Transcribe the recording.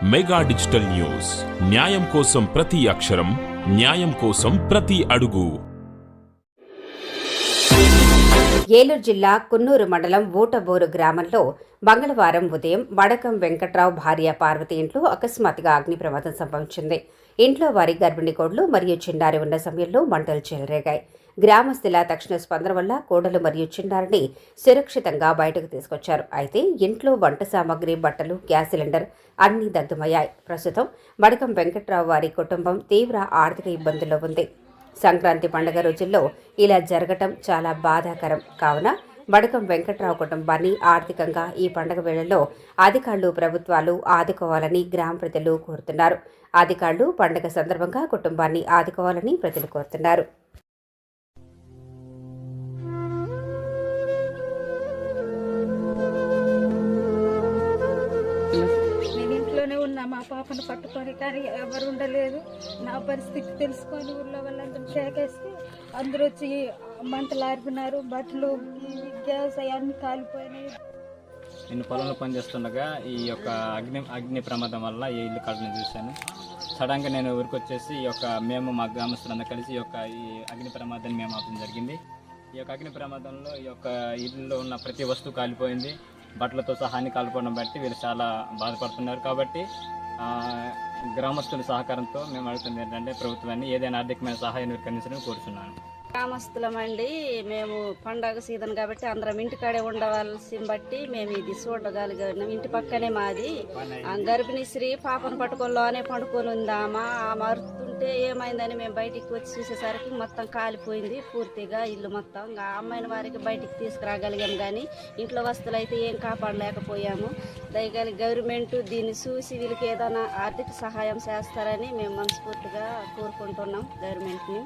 Mega digital news, న్యాయం కోసం ప్రతి అక్షరం, న్యాయం కోసం ప్రతి అడుగు. ఏలూరు జిల్లా కున్నూరు మండలం ఊటబోరు గ్రామంలో మంగళవారం ఉదయం వడకం వెంకట్రావు భార్య పార్వతి ఇంట్లో అకస్మాత్తుగా అగ్ని ప్రమాదం సంభవించింది. ఇంట్లో వారి గర్భిణీ కోడలు మరియు చిన్నారి ఉన్న సమయంలో మంటలు చెలరేగాయి. గ్రామస్తుల తక్షణ స్పందన వల్ల కోడలు మరియు చిన్నారిని సురక్షితంగా బయటకు తీసుకొచ్చారు. అయితే ఇంట్లో వంట సామాగ్రి, బట్టలు, గ్యాస్ సిలిండర్ అన్నీ దగ్ధమయ్యాయి. ప్రస్తుతం వడకం వెంకట్రావు వారి కుటుంబం తీవ్ర ఆర్థిక ఇబ్బందుల్లో ఉంది. సంక్రాంతి పండుగ రోజుల్లో ఇలా జరగటం చాలా బాధాకరం. కావున వడకం వెంకట్రావు కుటుంబాన్ని ఆర్థికంగా ఈ పండుగ వేళల్లో అధికారులు, ప్రభుత్వాలు ఆదుకోవాలని గ్రామ ప్రజలు కోరుతున్నారు. అధికారులు పండుగ సందర్భంగా కుటుంబాన్ని ఆదుకోవాలని ప్రజలు కోరుతున్నారు. మా పాపను పట్టుకొని కానీ ఎవరు ఉండలేదు. నా పరిస్థితి తెలుసుకొని ఊళ్ళో వాళ్ళందరూ షేకేస్తే అందరూ వచ్చి మంటలు ఆరిపినారు. బట్టలు, గ్యాస్ అవన్నీ కాలిపోయినాయి. నేను పొలంలో పనిచేస్తుండగా ఈ యొక్క అగ్ని ప్రమాదం వల్ల ఈ ఇల్లు కాడని చూశాను. సడన్గా నేను ఊరికి వచ్చేసి మేము మా గ్రామస్తులందరూ కలిసి ఈ అగ్ని ప్రమాదాన్ని మేము అవడం జరిగింది. ఈ యొక్క అగ్ని ప్రమాదంలో ఈ యొక్క ఇల్లులో ఉన్న ప్రతి వస్తువు కాలిపోయింది. బట్టలతో సహా అన్ని కాలిపోవడం బట్టి వీళ్ళు చాలా బాధపడుతున్నారు. కాబట్టి గ్రామస్తుల సహకారంతో మేము అడుగుతుంది ఏంటంటే ప్రభుత్వాన్ని ఏదైనా ఆర్థికమైన సహాయాన్ని అందించాలని కోరుతున్నాను. గ్రామస్తులమండి, మేము పండగ సీజన్ కాబట్టి అందరం ఇంటికాడే ఉండవలసిన బట్టి మేము ఇది చూడగలిగాం. ఇంటి పక్కనే మాది గర్భిణీ స్త్రీ పాపను పట్టుకోలోనే పండుకొని ఉందామా. మరుతుంటే ఏమైందని మేము బయటికి వచ్చి చూసేసరికి మొత్తం కాలిపోయింది పూర్తిగా ఇల్లు మొత్తం. ఆ అమ్మాయిని వారికి బయటికి తీసుకురాగలిగాం కానీ ఇంట్లో వస్తువులు అయితే ఏం కాపాడలేకపోయాము. దయగలి గవర్నమెంట్ దీన్ని చూసి వీళ్ళకి ఏదైనా ఆర్థిక సహాయం చేస్తారని మేము మనస్ఫూర్తిగా కోరుకుంటున్నాం గవర్నమెంట్ని.